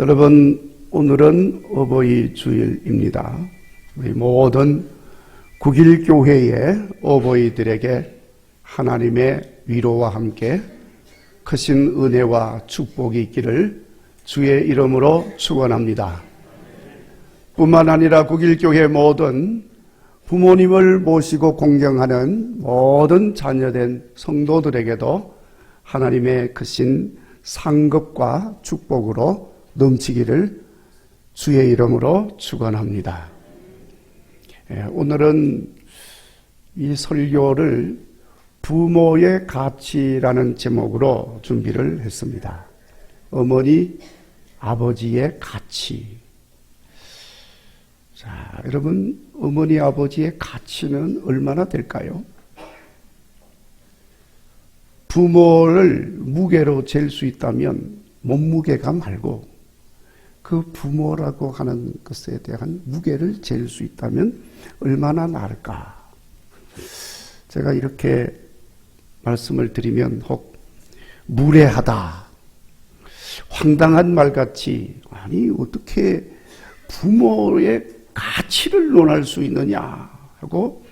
여러분, 오늘은 어버이 주일입니다. 우리 모든 국일교회의 어버이들에게 하나님의 위로와 함께 크신 은혜와 축복이 있기를 주의 이름으로 축원합니다. 뿐만 아니라 국일교회 모든 부모님을 모시고 공경하는 모든 자녀된 성도들에게도 하나님의 크신 상급과 축복으로 넘치기를 주의 이름으로 축원합니다. 오늘은 이 설교를 부모의 가치라는 제목으로 준비를 했습니다. 어머니, 아버지의 가치. 자, 여러분, 어머니, 아버지의 가치는 얼마나 될까요? 부모를 무게로 잴 수 있다면 몸무게가 말고 그 부모라고 하는 것에 대한 무게를 잴 수 있다면 얼마나 나을까? 제가 이렇게 말씀을 드리면 혹 무례하다, 황당한 말같이 아니 어떻게 부모의 가치를 논할 수 있느냐 하고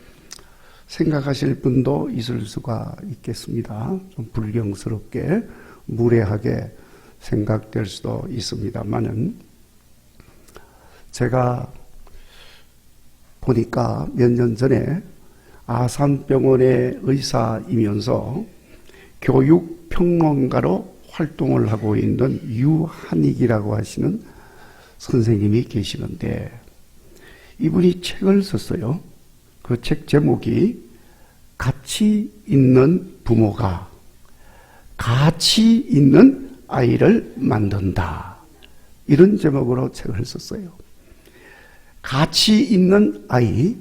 생각하실 분도 있을 수가 있겠습니다. 좀 불경스럽게 무례하게 생각될 수도 있습니다만은 제가 보니까 몇 년 전에 아산병원의 의사이면서 교육평론가로 활동을 하고 있는 유한익이라고 하시는 선생님이 계시는데 이분이 책을 썼어요. 그 책 제목이 가치 있는 부모가 가치 있는 아이를 만든다. 이런 제목으로 책을 썼어요. 가치 있는 아이,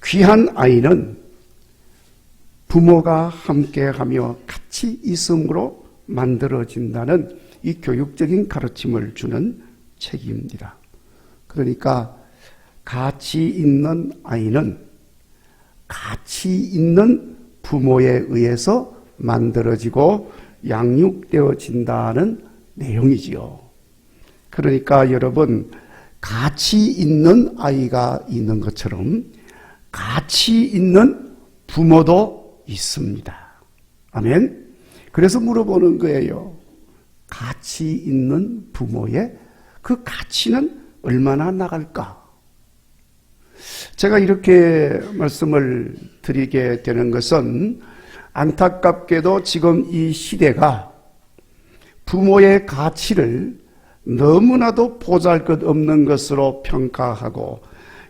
귀한 아이는 부모가 함께하며 같이 있음으로 만들어진다는 이 교육적인 가르침을 주는 책입니다. 그러니까 가치 있는 아이는 가치 있는 부모에 의해서 만들어지고 양육되어진다는 내용이지요. 그러니까 여러분, 가치 있는 아이가 있는 것처럼 가치 있는 부모도 있습니다. 아멘. 그래서 물어보는 거예요. 가치 있는 부모의 그 가치는 얼마나 나갈까? 제가 이렇게 말씀을 드리게 되는 것은 안타깝게도 지금 이 시대가 부모의 가치를 너무나도 보잘것없는 것으로 평가하고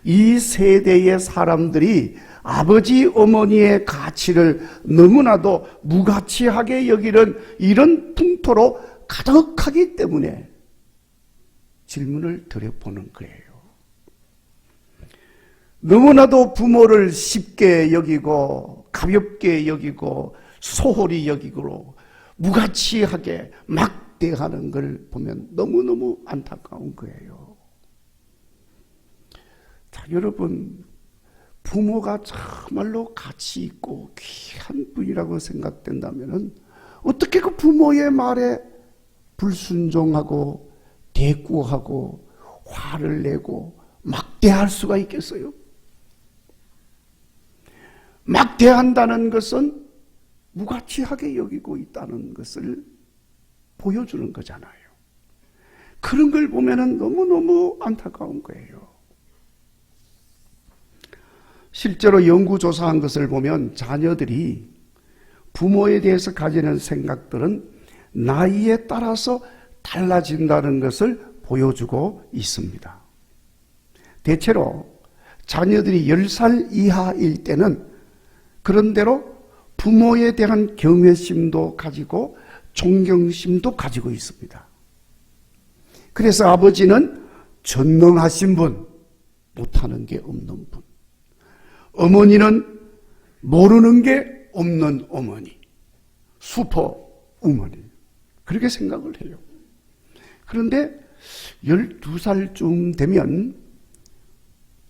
이 세대의 사람들이 아버지, 어머니의 가치를 너무나도 무가치하게 여기는 이런 풍토로 가득하기 때문에 질문을 드려보는 거예요. 너무나도 부모를 쉽게 여기고 가볍게 여기고 소홀히 여기고 무가치하게 막대하는 걸 보면 너무너무 안타까운 거예요. 자, 여러분, 부모가 정말로 가치 있고 귀한 분이라고 생각된다면 어떻게 그 부모의 말에 불순종하고 대꾸하고 화를 내고 막대할 수가 있겠어요? 막대한다는 것은 무가치하게 여기고 있다는 것을 보여주는 거잖아요. 그런 걸 보면은 너무너무 안타까운 거예요. 실제로 연구조사한 것을 보면 자녀들이 부모에 대해서 가지는 생각들은 나이에 따라서 달라진다는 것을 보여주고 있습니다. 대체로 자녀들이 10살 이하일 때는 그런대로 부모에 대한 경외심도 가지고 존경심도 가지고 있습니다. 그래서 아버지는 전능하신 분, 못하는 게 없는 분. 어머니는 모르는 게 없는 어머니, 슈퍼 어머니. 그렇게 생각을 해요. 그런데 12살쯤 되면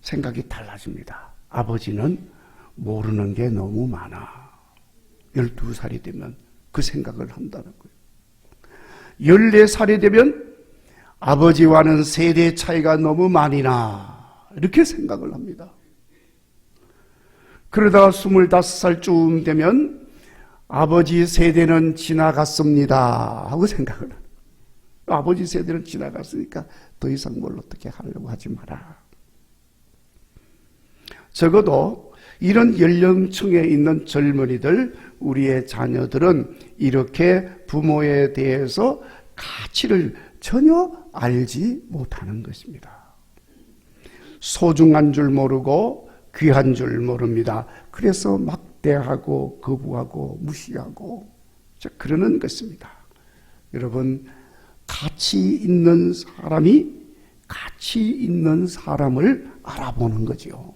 생각이 달라집니다. 아버지는 모르는 게 너무 많아. 12살이 되면 그 생각을 한다는 거예요. 14살이 되면 아버지와는 세대 차이가 너무 많이 나, 이렇게 생각을 합니다. 그러다가 25살쯤 되면 아버지 세대는 지나갔습니다 하고 생각을 해요. 아버지 세대는 지나갔으니까 더 이상 뭘 어떻게 하려고 하지 마라. 적어도 이런 연령층에 있는 젊은이들, 우리의 자녀들은 이렇게 부모에 대해서 가치를 전혀 알지 못하는 것입니다. 소중한 줄 모르고 귀한 줄 모릅니다. 그래서 막대하고 거부하고 무시하고 그러는 것입니다. 여러분, 가치 있는 사람이 가치 있는 사람을 알아보는 거지요.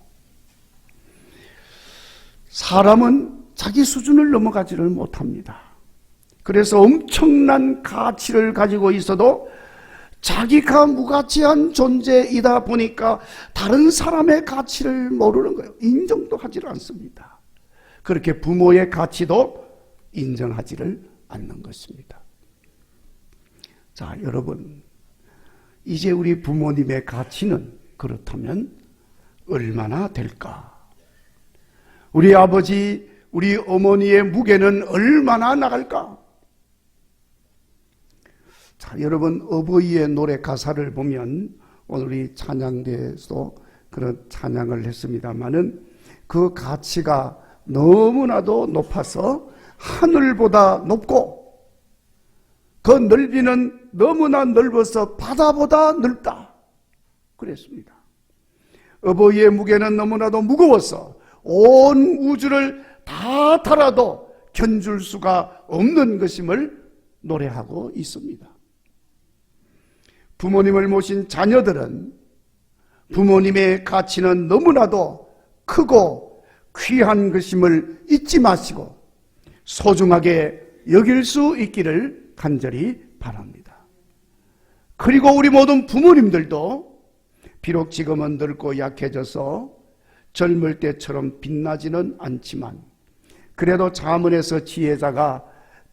사람은 자기 수준을 넘어가지를 못합니다. 그래서 엄청난 가치를 가지고 있어도 자기가 무가치한 존재이다 보니까 다른 사람의 가치를 모르는 거예요. 인정도 하지를 않습니다. 그렇게 부모의 가치도 인정하지를 않는 것입니다. 자, 여러분, 이제 우리 부모님의 가치는 그렇다면 얼마나 될까? 우리 아버지, 우리 어머니의 무게는 얼마나 나갈까? 자, 여러분, 어버이의 노래 가사를 보면 오늘 우리 찬양대에서도 그런 찬양을 했습니다마는 그 가치가 너무나도 높아서 하늘보다 높고 그 넓이는 너무나 넓어서 바다보다 넓다. 그랬습니다. 어버이의 무게는 너무나도 무거워서 온 우주를 다 달아도 견줄 수가 없는 것임을 노래하고 있습니다. 부모님을 모신 자녀들은 부모님의 가치는 너무나도 크고 귀한 것임을 잊지 마시고 소중하게 여길 수 있기를 간절히 바랍니다. 그리고 우리 모든 부모님들도 비록 지금은 늙고 약해져서 젊을 때처럼 빛나지는 않지만 그래도 잠언에서 지혜자가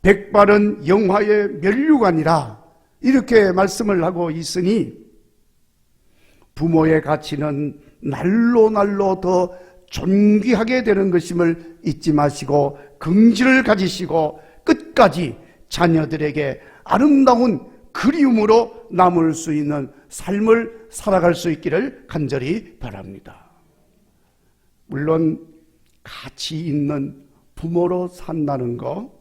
백발은 영화의 면류관이라 이렇게 말씀을 하고 있으니 부모의 가치는 날로 날로 더 존귀하게 되는 것임을 잊지 마시고 긍지를 가지시고 끝까지 자녀들에게 아름다운 그리움으로 남을 수 있는 삶을 살아갈 수 있기를 간절히 바랍니다. 물론 가치 있는 부모로 산다는 거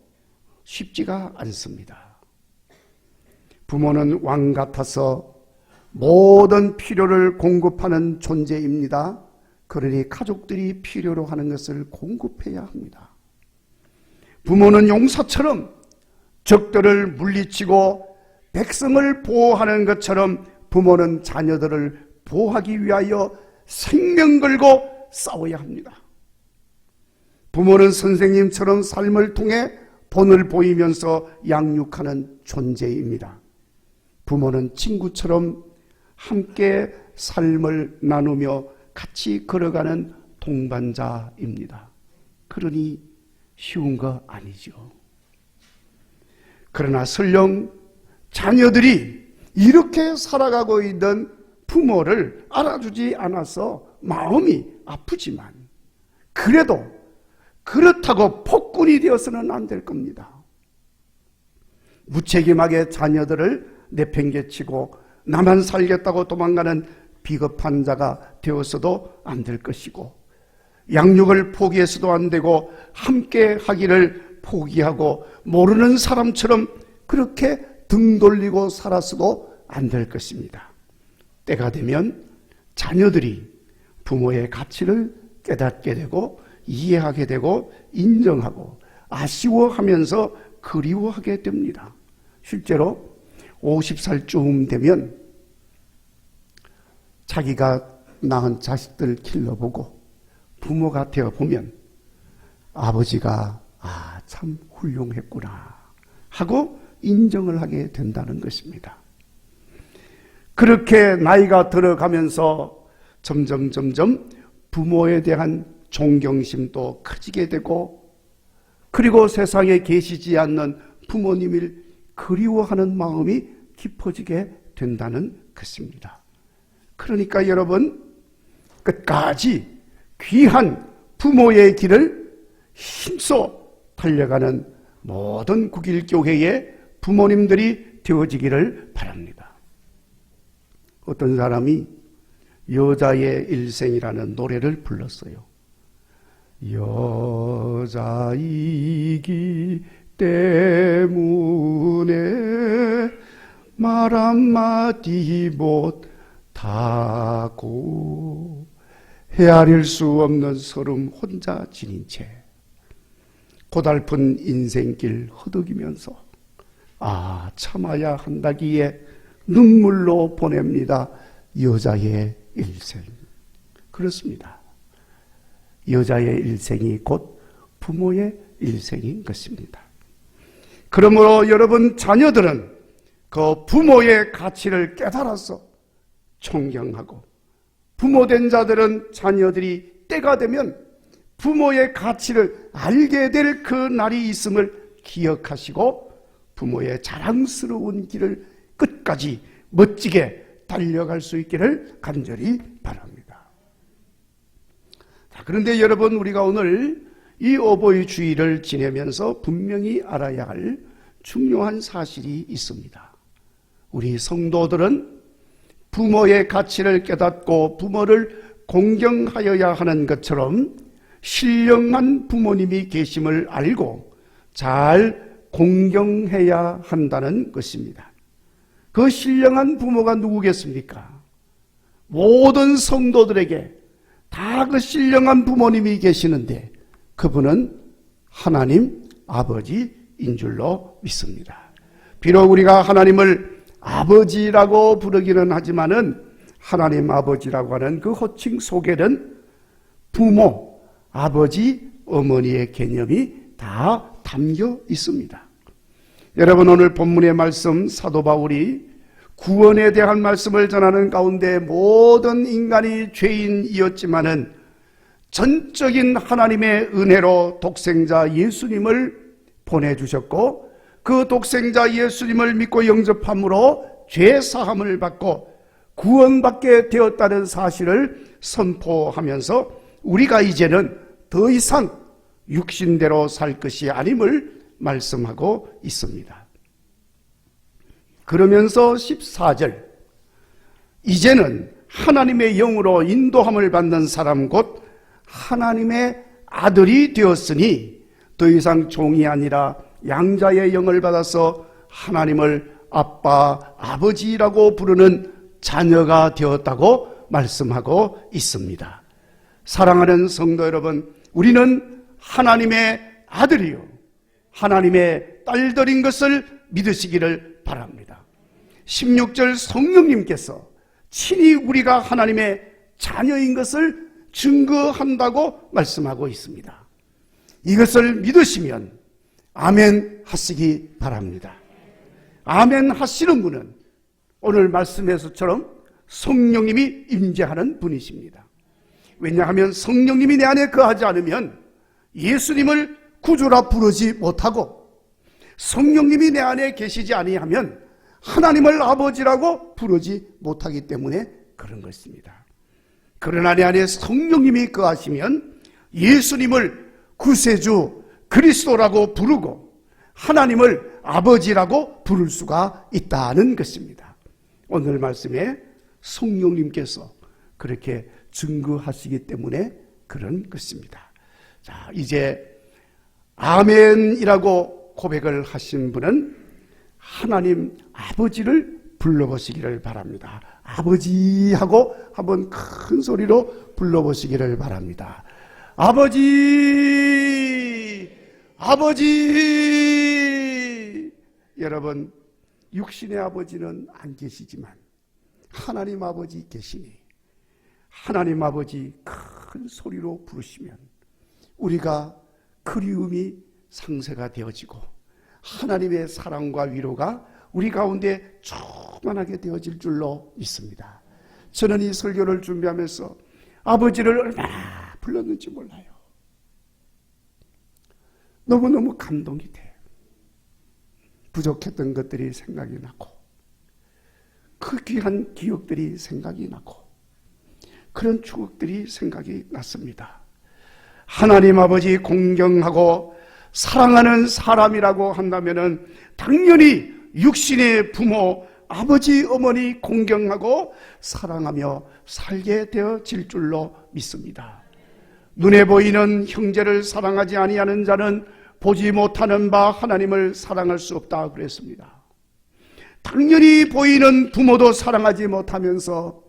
쉽지가 않습니다. 부모는 왕 같아서 모든 필요를 공급하는 존재입니다. 그러니 가족들이 필요로 하는 것을 공급해야 합니다. 부모는 용사처럼 적들을 물리치고 백성을 보호하는 것처럼 부모는 자녀들을 보호하기 위하여 생명 걸고 싸워야 합니다. 부모는 선생님처럼 삶을 통해 본을 보이면서 양육하는 존재입니다. 부모는 친구처럼 함께 삶을 나누며 같이 걸어가는 동반자입니다. 그러니 쉬운 거 아니죠. 그러나 설령 자녀들이 이렇게 살아가고 있는 부모를 알아주지 않아서 마음이 아프지만 그래도 그렇다고 폭군이 되어서는 안 될 겁니다. 무책임하게 자녀들을 내팽개치고 나만 살겠다고 도망가는 비겁한 자가 되어서도 안 될 것이고 양육을 포기해서도 안 되고 함께 하기를 포기하고 모르는 사람처럼 그렇게 등 돌리고 살아서도 안 될 것입니다. 때가 되면 자녀들이 부모의 가치를 깨닫게 되고 이해하게 되고 인정하고 아쉬워하면서 그리워하게 됩니다. 실제로 50살쯤 되면 자기가 낳은 자식들을 길러보고 부모가 되어보면 아버지가 참 훌륭했구나 하고 인정을 하게 된다는 것입니다. 그렇게 나이가 들어가면서 점점 부모에 대한 존경심도 커지게 되고 그리고 세상에 계시지 않는 부모님을 그리워하는 마음이 깊어지게 된다는 것입니다. 그러니까 여러분, 끝까지 귀한 부모의 길을 힘써 달려가는 모든 국일교회의 부모님들이 되어지기를 바랍니다. 어떤 사람이 여자의 일생이라는 노래를 불렀어요. 여자이기 때문에 말 한마디 못하고 헤아릴 수 없는 서름 혼자 지닌 채 고달픈 인생길 허덕이면서 참아야 한다기에 눈물로 보냅니다. 여자의 일생. 그렇습니다. 여자의 일생이 곧 부모의 일생인 것입니다. 그러므로 여러분 자녀들은 그 부모의 가치를 깨달아서 존경하고, 부모된 자들은 자녀들이 때가 되면 부모의 가치를 알게 될 그 날이 있음을 기억하시고 부모의 자랑스러운 길을 끝까지 멋지게 달려갈 수 있기를 간절히 바랍니다. 자, 그런데 여러분, 우리가 오늘 이 어버이 주일을 지내면서 분명히 알아야 할 중요한 사실이 있습니다. 우리 성도들은 부모의 가치를 깨닫고 부모를 공경하여야 하는 것처럼 신령한 부모님이 계심을 알고 잘 공경해야 한다는 것입니다. 그 신령한 부모가 누구겠습니까? 모든 성도들에게 다 그 신령한 부모님이 계시는데 그분은 하나님 아버지인 줄로 믿습니다. 비록 우리가 하나님을 아버지라고 부르기는 하지만은 하나님 아버지라고 하는 그 호칭 속에는 부모, 아버지, 어머니의 개념이 다 담겨 있습니다. 여러분, 오늘 본문의 말씀, 사도 바울이 구원에 대한 말씀을 전하는 가운데 모든 인간이 죄인이었지만은 전적인 하나님의 은혜로 독생자 예수님을 보내주셨고, 그 독생자 예수님을 믿고 영접함으로 죄 사함을 받고 구원받게 되었다는 사실을 선포하면서 우리가 이제는 더 이상 육신대로 살 것이 아님을 말씀하고 있습니다. 그러면서 14절, 이제는 하나님의 영으로 인도함을 받는 사람 곧 하나님의 아들이 되었으니 더 이상 종이 아니라 양자의 영을 받아서 하나님을 아빠, 아버지라고 부르는 자녀가 되었다고 말씀하고 있습니다. 사랑하는 성도 여러분, 우리는 하나님의 아들이요 하나님의 딸들인 것을 믿으시기를 바랍니다. 16절, 성령님께서 친히 우리가 하나님의 자녀인 것을 증거한다고 말씀하고 있습니다. 이것을 믿으시면 아멘 하시기 바랍니다. 아멘 하시는 분은 오늘 말씀에서처럼 성령님이 임재하는 분이십니다. 왜냐하면 성령님이 내 안에 거하지 않으면 예수님을 구주라 부르지 못하고, 성령님이 내 안에 계시지 아니하면 하나님을 아버지라고 부르지 못하기 때문에 그런 것입니다. 그러나 내 안에 성령님이 거하시면 예수님을 구세주 그리스도라고 부르고 하나님을 아버지라고 부를 수가 있다는 것입니다. 오늘 말씀에 성령님께서 그렇게 증거하시기 때문에 그런 것입니다. 자, 이제 아멘이라고 고백을 하신 분은 하나님 아버지를 불러보시기를 바랍니다. 아버지 하고 한번 큰 소리로 불러보시기를 바랍니다. 아버지, 아버지. 여러분, 육신의 아버지는 안 계시지만 하나님 아버지 계시니 하나님 아버지 큰 소리로 부르시면 우리가 그리움이 상세가 되어지고 하나님의 사랑과 위로가 우리 가운데 충만하게 되어질 줄로 믿습니다. 저는 이 설교를 준비하면서 아버지를 얼마나 불렀는지 몰라요. 너무너무 감동이 돼요. 부족했던 것들이 생각이 나고 그 귀한 기억들이 생각이 나고 그런 추억들이 생각이 났습니다. 하나님 아버지 공경하고 사랑하는 사람이라고 한다면은 당연히 육신의 부모, 아버지, 어머니 공경하고 사랑하며 살게 되어질 줄로 믿습니다. 눈에 보이는 형제를 사랑하지 아니하는 자는 보지 못하는 바 하나님을 사랑할 수 없다 그랬습니다. 당연히 보이는 부모도 사랑하지 못하면서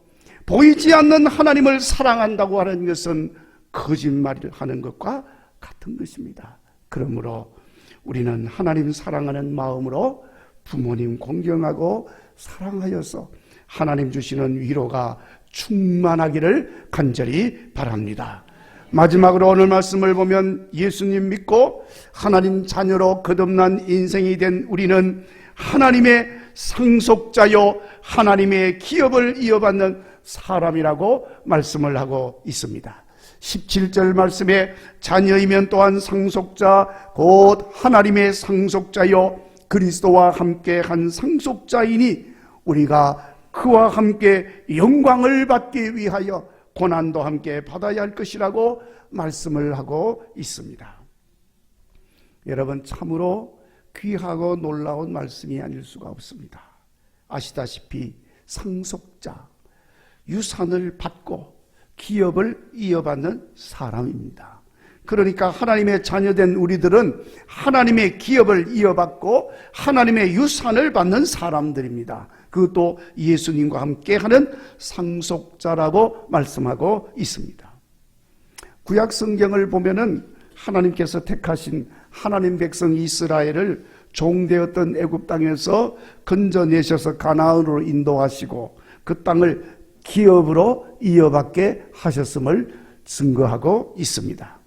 보이지 않는 하나님을 사랑한다고 하는 것은 거짓말을 하는 것과 같은 것입니다. 그러므로 우리는 하나님 사랑하는 마음으로 부모님 공경하고 사랑하여서 하나님 주시는 위로가 충만하기를 간절히 바랍니다. 마지막으로 오늘 말씀을 보면 예수님 믿고 하나님 자녀로 거듭난 인생이 된 우리는 하나님의 상속자요 하나님의 기업을 이어받는 사람이라고 말씀을 하고 있습니다. 17절 말씀에 자녀이면 또한 상속자 곧 하나님의 상속자요 그리스도와 함께 한 상속자이니 우리가 그와 함께 영광을 받기 위하여 고난도 함께 받아야 할 것이라고 말씀을 하고 있습니다. 여러분 참으로 귀하고 놀라운 말씀이 아닐 수가 없습니다. 아시다시피 상속자, 유산을 받고 기업을 이어받는 사람입니다. 그러니까 하나님의 자녀된 우리들은 하나님의 기업을 이어받고 하나님의 유산을 받는 사람들입니다. 그것도 예수님과 함께하는 상속자라고 말씀하고 있습니다. 구약 성경을 보면은 하나님께서 택하신 하나님 백성 이스라엘을 종되었던 애굽 땅에서 건져내셔서 가나안으로 인도하시고 그 땅을 기업으로 이어받게 하셨음을 증거하고 있습니다.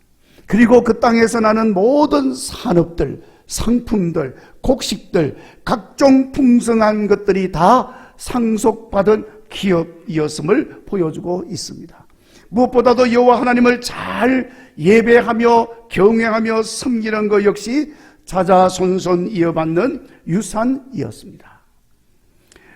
그리고 그 땅에서 나는 모든 산업들, 상품들, 곡식들, 각종 풍성한 것들이 다 상속받은 기업이었음을 보여주고 있습니다. 무엇보다도 여호와 하나님을 잘 예배하며 경외하며 섬기는 것 역시 자자손손 이어받는 유산이었습니다.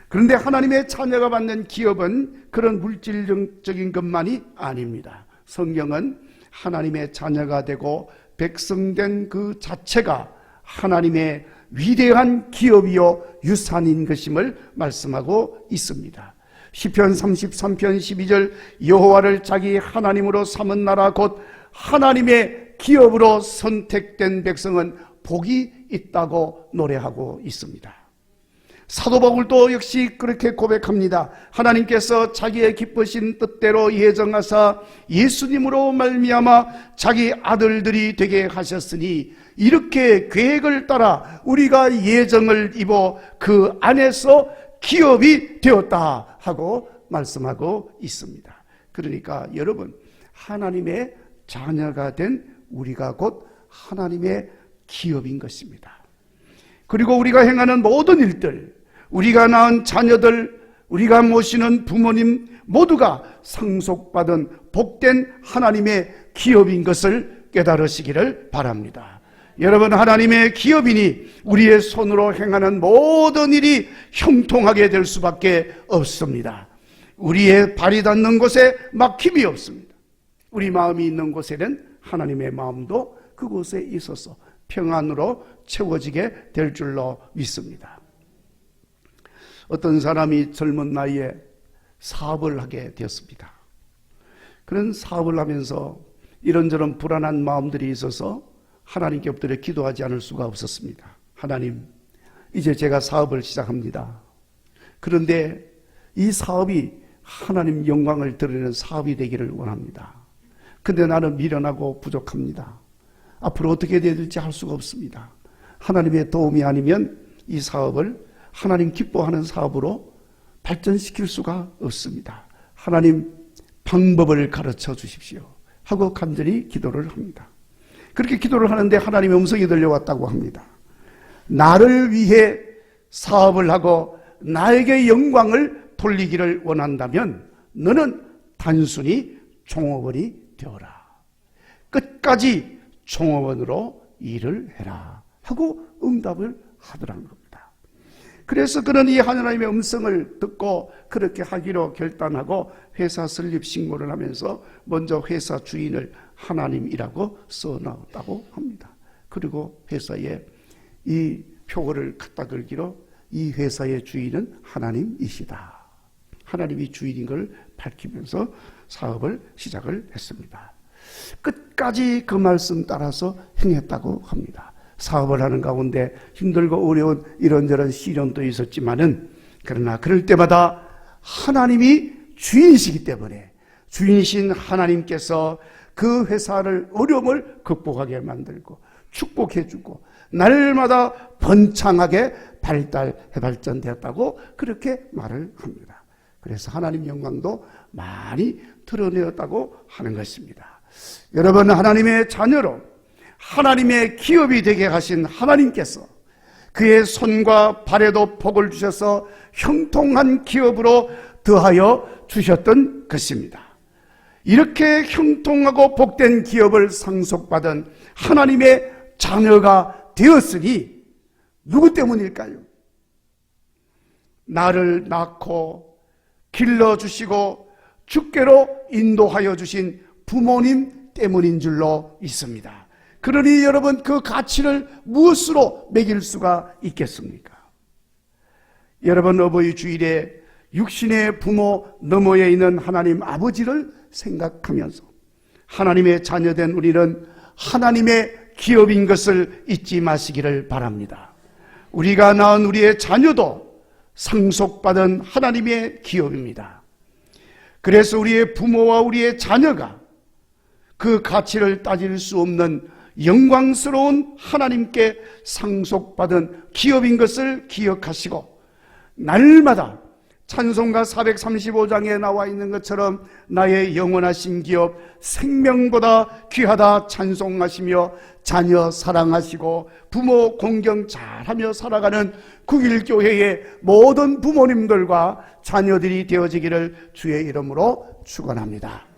그런데 하나님의 자녀가 받는 기업은 그런 물질적인 것만이 아닙니다. 성경은 하나님의 자녀가 되고 백성된 그 자체가 하나님의 위대한 기업이요 유산인 것임을 말씀하고 있습니다. 시편 33편 12절 여호와를 자기 하나님으로 삼은 나라 곧 하나님의 기업으로 선택된 백성은 복이 있다고 노래하고 있습니다. 사도 바울도 역시 그렇게 고백합니다. 하나님께서 자기의 기쁘신 뜻대로 예정하사 예수님으로 말미암아 자기 아들들이 되게 하셨으니 이렇게 계획을 따라 우리가 예정을 입어 그 안에서 기업이 되었다 하고 말씀하고 있습니다. 그러니까 여러분 하나님의 자녀가 된 우리가 곧 하나님의 기업인 것입니다. 그리고 우리가 행하는 모든 일들, 우리가 낳은 자녀들, 우리가 모시는 부모님 모두가 상속받은 복된 하나님의 기업인 것을 깨달으시기를 바랍니다. 여러분 하나님의 기업이니 우리의 손으로 행하는 모든 일이 형통하게 될 수밖에 없습니다. 우리의 발이 닿는 곳에 막힘이 없습니다. 우리 마음이 있는 곳에는 하나님의 마음도 그곳에 있어서 평안으로 채워지게 될 줄로 믿습니다. 어떤 사람이 젊은 나이에 사업을 하게 되었습니다. 그런 사업을 하면서 이런저런 불안한 마음들이 있어서 하나님께 엎드려 기도하지 않을 수가 없었습니다. 하나님, 이제 제가 사업을 시작합니다. 그런데 이 사업이 하나님 영광을 드리는 사업이 되기를 원합니다. 근데 나는 미련하고 부족합니다. 앞으로 어떻게 해야 될지 할 수가 없습니다. 하나님의 도움이 아니면 이 사업을 하나님 기뻐하는 사업으로 발전시킬 수가 없습니다. 하나님 방법을 가르쳐 주십시오 하고 간절히 기도를 합니다. 그렇게 기도를 하는데 하나님의 음성이 들려왔다고 합니다. 나를 위해 사업을 하고 나에게 영광을 돌리기를 원한다면 너는 단순히 종업원이 되어라. 끝까지 종업원으로 일을 해라 하고 응답을 하더란 겁니다. 그래서 그는 이 하나님의 음성을 듣고 그렇게 하기로 결단하고 회사 설립 신고를 하면서 먼저 회사 주인을 하나님이라고 써놨다고 합니다. 그리고 회사에 이 표어를 갖다 걸기로 이 회사의 주인은 하나님이시다. 하나님이 주인인 걸 밝히면서 사업을 시작을 했습니다. 끝까지 그 말씀 따라서 행했다고 합니다. 사업을 하는 가운데 힘들고 어려운 이런저런 시련도 있었지만은 그러나 그럴 때마다 하나님이 주인이시기 때문에 주인이신 하나님께서 그 회사를 어려움을 극복하게 만들고 축복해주고 날마다 번창하게 발전되었다고 그렇게 말을 합니다. 그래서 하나님 영광도 많이 드러내었다고 하는 것입니다. 여러분, 하나님의 자녀로 하나님의 기업이 되게 하신 하나님께서 그의 손과 발에도 복을 주셔서 형통한 기업으로 더하여 주셨던 것입니다. 이렇게 형통하고 복된 기업을 상속받은 하나님의 자녀가 되었으니 누구 때문일까요? 나를 낳고 길러주시고 주께로 인도하여 주신 부모님 때문인 줄로 있습니다. 그러니 여러분, 그 가치를 무엇으로 매길 수가 있겠습니까? 여러분, 어버이 주일에 육신의 부모 너머에 있는 하나님 아버지를 생각하면서 하나님의 자녀된 우리는 하나님의 기업인 것을 잊지 마시기를 바랍니다. 우리가 낳은 우리의 자녀도 상속받은 하나님의 기업입니다. 그래서 우리의 부모와 우리의 자녀가 그 가치를 따질 수 없는 영광스러운 하나님께 상속받은 기업인 것을 기억하시고 날마다 찬송가 435장에 나와 있는 것처럼 나의 영원하신 기업 생명보다 귀하다 찬송하시며 자녀 사랑하시고 부모 공경 잘하며 살아가는 국일교회의 모든 부모님들과 자녀들이 되어지기를 주의 이름으로 축원합니다.